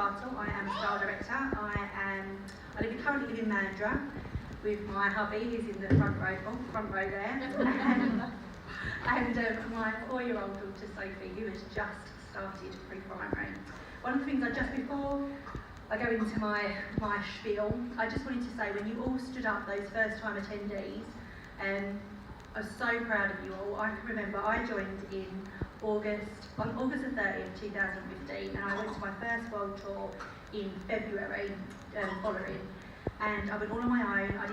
Bartle. I am Star Director. Currently live in Mandurah with my hubby, who's in the front row there, and my 4-year-old daughter Sophie, who has just started pre-primary. One of the things before I go into my spiel, I just wanted to say, when you all stood up, those first time attendees, I'm so proud of you all. I can remember I joined on August the 30th, 2015, and I went to my first world tour in February following. And I went all on my own. I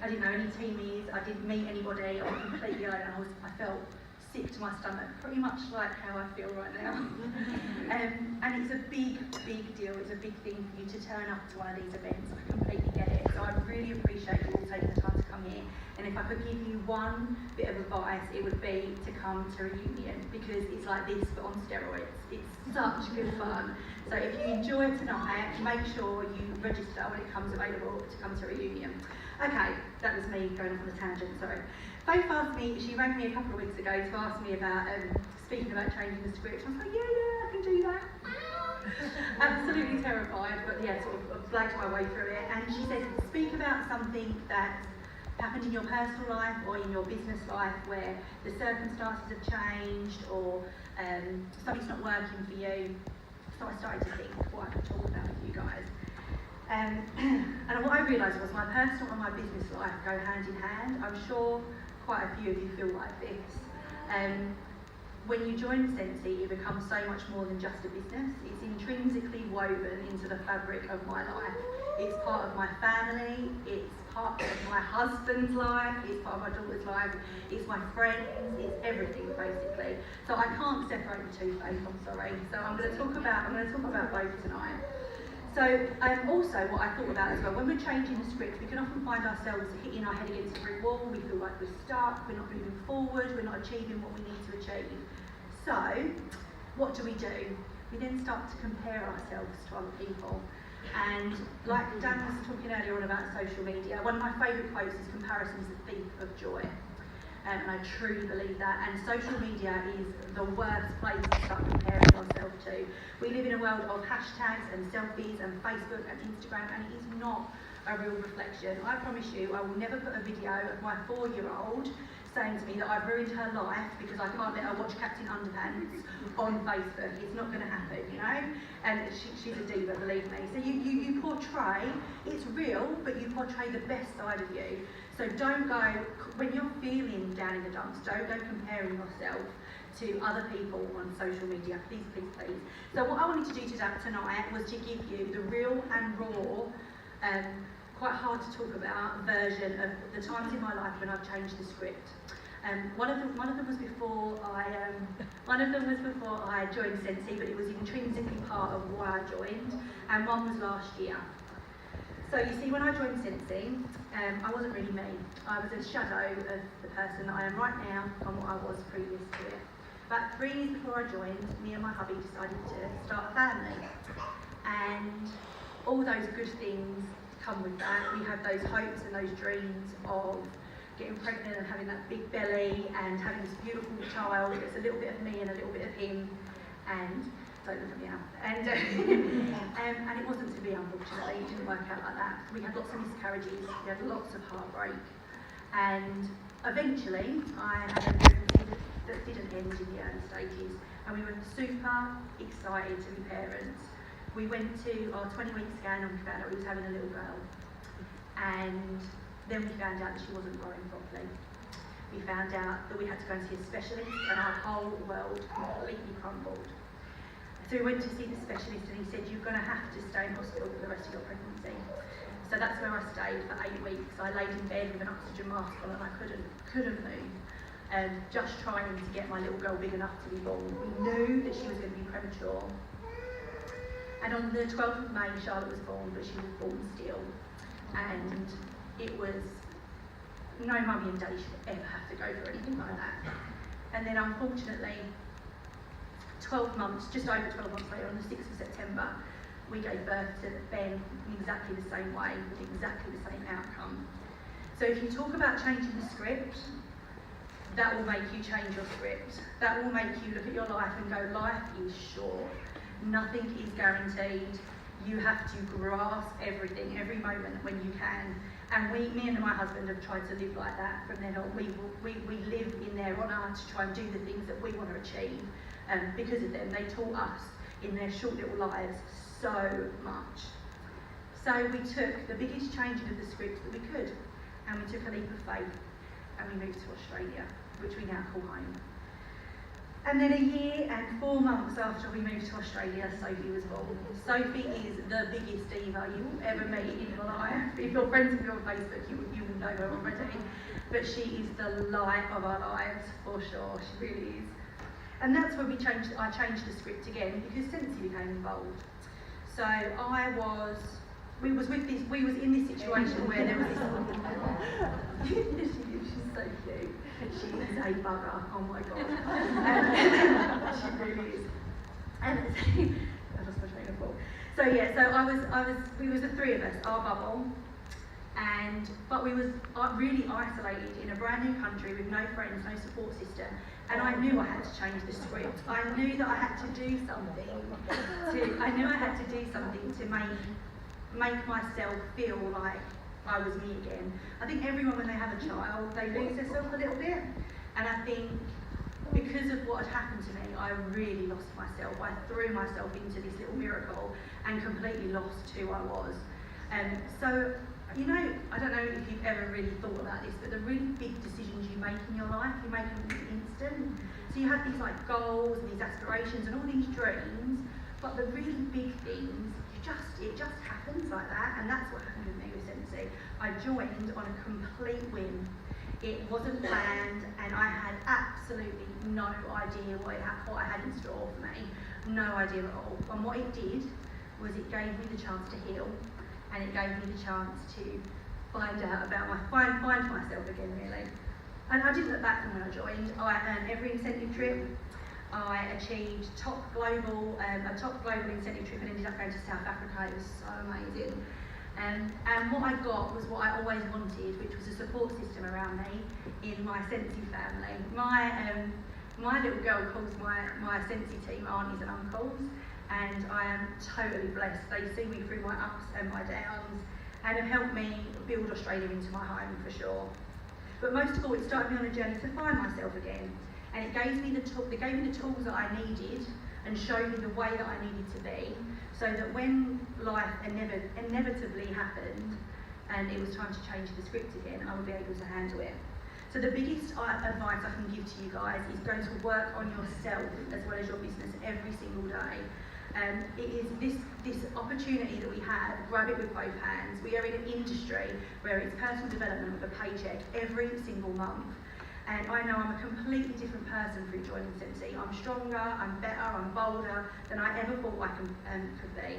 didn't know any teamies. I didn't meet anybody. I was completely alone. I felt sick to my stomach, pretty much like how I feel right now. And it's a big deal. It's a big thing for you to turn up to one of these events. I completely get it. So I really appreciate you all taking the time to come here. And if I could give you one bit of advice, it would be to come to Reunion, because it's like this but on steroids. It's such good fun. So if you enjoy tonight, make sure you register when it comes available to come to Reunion. Okay, that was me going off on a tangent, sorry. Faith asked me, she rang me a couple of weeks ago to ask me about speaking about changing the script. I was like, yeah, I can do that. Absolutely terrified, but yeah, sort of blagged my way through it. And she said, speak about something that happened in your personal life or in your business life where the circumstances have changed or something's not working for you. So I started to think what I could talk about with you guys. And what I realised was my personal and my business life go hand in hand. I'm sure quite a few of you feel like this. When you join Scentsy, it becomes so much more than just a business. It's intrinsically woven into the fabric of my life. It's part of my family, it's part of my husband's life, it's part of my daughter's life, it's my friends, it's everything basically. So I can't separate the two, Faith, I'm sorry. So I'm going to talk about both tonight. So also what I thought about as well, when we're changing the script, we can often find ourselves hitting our head against a brick wall. We feel like we're stuck, we're not moving forward, we're not achieving what we need to achieve. So what do? We then start to compare ourselves to other people. And like Dan was talking earlier on about social media, one of my favourite quotes is comparison is the thief of joy. And I truly believe that. And social media is the worst place to start comparing ourselves to. We live in a world of hashtags and selfies and Facebook and Instagram, and it is not a real reflection. I promise you, I will never put a video of my 4-year-old saying to me that I've ruined her life because I can't let her watch Captain Underpants on Facebook. It's not going to happen, you know? And she's a diva, believe me. So you portray, it's real, but you portray the best side of you. So don't go, when you're feeling down in the dumps, don't go comparing yourself to other people on social media, please, please, please. So what I wanted to do tonight was to give you the real and raw, quite hard to talk about version of the times in my life when I've changed the script. One of them was before I joined Scentsy, but it was intrinsically part of why I joined, and one was last year. So you see, when I joined Scentsy, I wasn't really me. I was a shadow of the person that I am right now and what I was previous to it. About 3 years before I joined, me and my hubby decided to start a family, and all those good things come with that. We have those hopes and those dreams of getting pregnant and having that big belly and having this beautiful child that's a little bit of me and a little bit of him, and don't look at me now. And it wasn't to be, unfortunately. It didn't work out like that. We had lots of miscarriages, we had lots of heartbreak, and eventually I had a pregnancy that didn't end in the early stages, and we were super excited to be parents. We went to our 20-week scan and we found out we was having a little girl. And then we found out that she wasn't growing properly. We found out that we had to go and see a specialist, and our whole world completely crumbled. So we went to see the specialist, and he said, you're going to have to stay in hospital for the rest of your pregnancy. So that's where I stayed for 8 weeks. I laid in bed with an oxygen mask on and I couldn't move. Just trying to get my little girl big enough to be born. We knew that she was going to be premature. And on the 12th of May, Charlotte was born, but she was born still. And it was, no mummy and daddy should ever have to go through anything like that. And then unfortunately, 12 months, just over 12 months later, on the 6th of September, we gave birth to Ben in exactly the same way, with exactly the same outcome. So if you talk about changing the script, that will make you change your script. That will make you look at your life and go, life is short. Nothing is guaranteed. you have to grasp everything, every moment when you can. And me and my husband have tried to live like that from then on. We live in their honour to try and do the things that we want to achieve. Because of them, they taught us in their short little lives so much. So we took the biggest changing of the script that we could, and we took a leap of faith, and we moved to Australia, which we now call home. And then a year and 4 months after we moved to Australia, Sophie was born. Sophie is the biggest diva you will ever meet in your life. If you're friends with her on Facebook, you will know her already. But she is the light of our lives, for sure. She really is. And that's when I changed the script again, because Scentsy became involved. So we was in this situation where there was this. She's so cute. She is a bugger. Oh my god. She really is. And I lost my train of thought. So yeah, we was the three of us, our bubble, but we was really isolated in a brand new country with no friends, no support system. And I knew I had to change the script. I knew that I had to do something to make myself feel like I was me again. I think everyone, when they have a child, they lose themselves a little bit. And I think because of what had happened to me, I really lost myself. I threw myself into this little miracle and completely lost who I was. So, you know, I don't know if you've ever really thought about this, but the really big decisions you make in your life, you make them in an instant. So you have these like goals and these aspirations and all these dreams, but the really big things, it just happens like that. And that's what happened with me with Scentsy. I joined on a complete whim. It wasn't planned, and I had absolutely no idea what I had in store for me. No idea at all. And what it did was it gave me the chance to heal, and it gave me the chance to find out about find myself again, really. And I didn't look back from when I joined. I earned every incentive trip. I achieved a top global incentive trip and ended up going to South Africa. It was so amazing. And what I got was what I always wanted, which was a support system around me in my Scentsy family. My little girl calls my Scentsy team aunties and uncles, and I am totally blessed. They see me through my ups and my downs and have helped me build Australia into my home, for sure. But most of all, it started me on a journey to find myself again, and it gave me the tools that I needed and showed me the way that I needed to be, so that when life inevitably happened and it was time to change the script again, I would be able to handle it. So the biggest advice I can give to you guys is go to work on yourself as well as your business every single day. It is this opportunity that we have, grab it with both hands. We are in an industry where it's personal development with a paycheck every single month. And I know I'm a completely different person through joining Scentsy. I'm stronger, I'm better, I'm bolder than I ever thought I could be.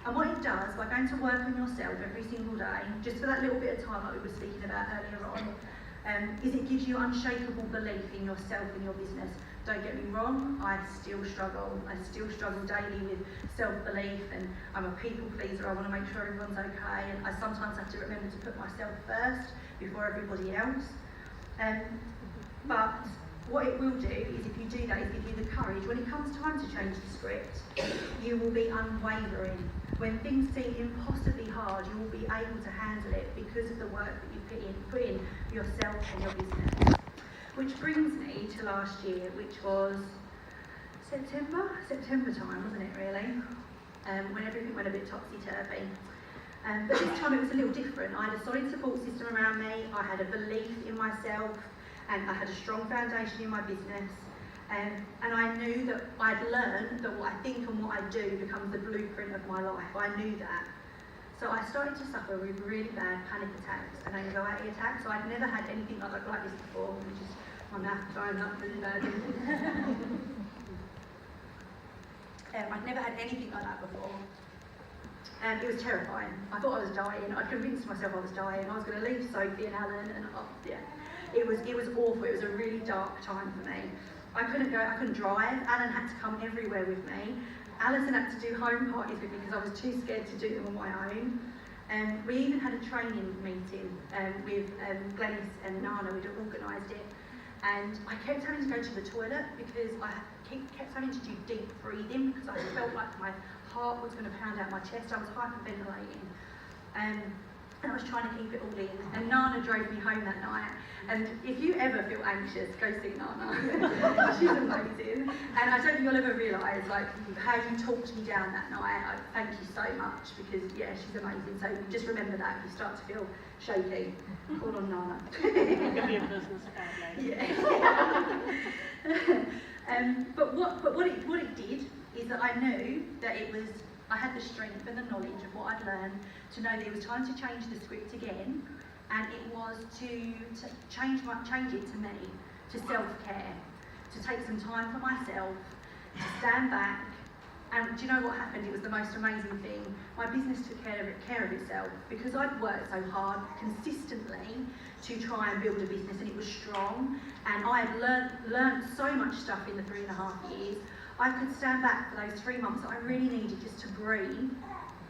And what it does, by going to work on yourself every single day, just for that little bit of time like we were speaking about earlier on, is it gives you unshakable belief in yourself and your business. Don't get me wrong, I still struggle. I still struggle daily with self-belief, and I'm a people pleaser. I want to make sure everyone's okay, and I sometimes have to remember to put myself first before everybody else. But what it will do is, if you do that, is give you the courage. When it comes time to change the script, you will be unwavering. When things seem impossibly hard, you will be able to handle it because of the work that you put in yourself and your business. Which brings me to last year, which was September time, wasn't it really? When everything went a bit topsy-turvy. But this time it was a little different. I had a solid support system around me, I had a belief in myself, and I had a strong foundation in my business. And I knew that I'd learned that what I think and what I do becomes the blueprint of my life. I knew that. So I started to suffer with really bad panic attacks and anxiety attacks. So I'd never had anything like this before, which is my mouth drying up really bad. I'd never had anything like that before. It was terrifying. I thought I was dying. I convinced myself I was dying. I was going to leave Sophie and Alan, and it was awful. It was a really dark time for me. I couldn't drive. Alan had to come everywhere with me. Alison had to do home parties with me because I was too scared to do them on my own. We even had a training meeting with Glenys and Nana. We'd organised it. And I kept having to go to the toilet because I kept having to do deep breathing because I felt like my heart was going to pound out my chest. I was hyperventilating. And I was trying to keep it all in. And Nana drove me home that night. And if you ever feel anxious, go see Nana. She's amazing. And I don't think you'll ever realise like how you talked me down that night. I thank you so much because she's amazing. So just remember that if you start to feel shaky, call on Nana. It could be a business family. Yeah. But what it did is that I knew that I had the strength and the knowledge of what I'd learned to know that it was time to change the script again, and it was to change it to me, to self-care, to take some time for myself, to stand back. And do you know what happened? It was the most amazing thing. My business took care of itself because I'd worked so hard consistently to try and build a business, and it was strong, and I had learned so much stuff in the 3.5 years. I could stand back for those 3 months that I really needed just to breathe,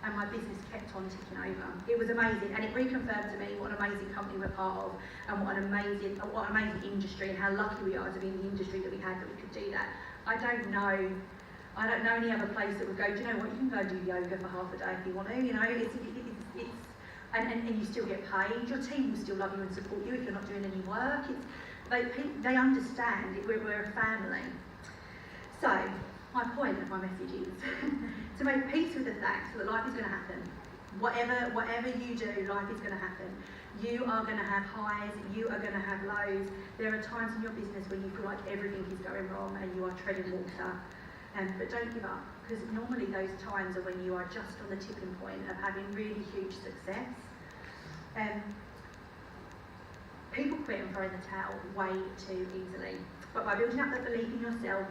and my business kept on ticking over. It was amazing, and it reconfirmed to me what an amazing company we're part of, and what an amazing industry, and how lucky we are to be in the industry that we had, that we could do that. I don't know any other place that would go, do you know what, you can go do yoga for half a day if you want to, you know, and you still get paid. Your team will still love you and support you if you're not doing any work. They understand, we're a family. So, my point of my message is to make peace with the fact that life is going to happen. Whatever you do, life is going to happen. You are going to have highs, you are going to have lows. There are times in your business when you feel like everything is going wrong and you are treading water. But don't give up, because normally those times are when you are just on the tipping point of having really huge success. People quit and throw in the towel way too easily. But by building up that belief in yourself,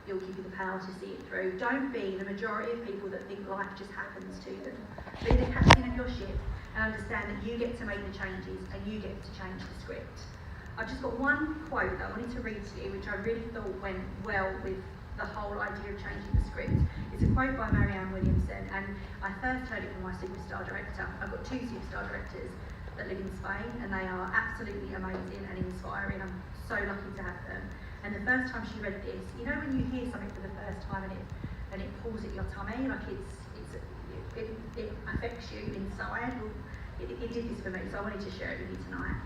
it'll give you the power to see it through. Don't be the majority of people that think life just happens to them. Be the captain of your ship and understand that you get to make the changes and you get to change the script. I've just got one quote that I wanted to read to you, which I really thought went well with the whole idea of changing the script. It's a quote by Marianne Williamson, and I first heard it from my Star Director. I've got 2 Star Directors that live in Spain, and they are absolutely amazing and inspiring. I'm so lucky to have them. And the first time she read this, you know when you hear something for the first time and it pulls at your tummy, like it affects you inside. Well, it did this for me, so I wanted to share it with you tonight.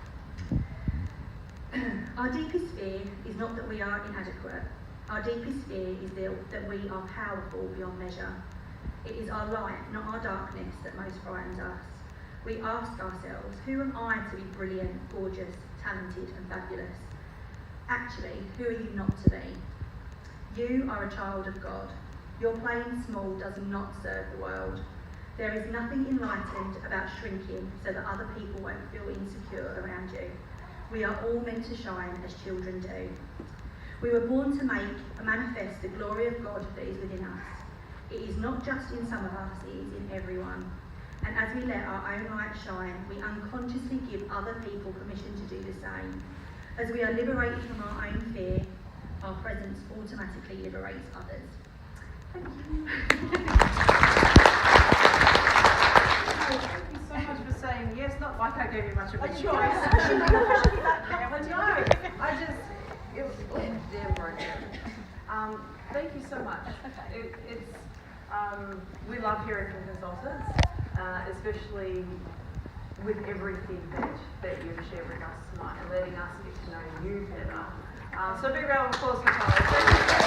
Our deepest fear is not that we are inadequate. Our deepest fear is that we are powerful beyond measure. It is our light, not our darkness, that most frightens us. We ask ourselves, who am I to be brilliant, gorgeous, talented and fabulous? Actually, who are you not to be? You are a child of God. Your playing small does not serve the world. There is nothing enlightened about shrinking so that other people won't feel insecure around you. We are all meant to shine as children do. We were born to manifest the glory of God that is within us. It is not just in some of us, it is in everyone. And as we let our own light shine, we unconsciously give other people permission to do the same. As we are liberated from our own fear, our presence automatically liberates others. Thank you. Thank you so much for saying yes, not like I gave you much of a choice. Thank you so much. We love hearing from consultants, especially with everything that you've shared with us tonight and letting us get to know you better. So a big round of applause for Carlie.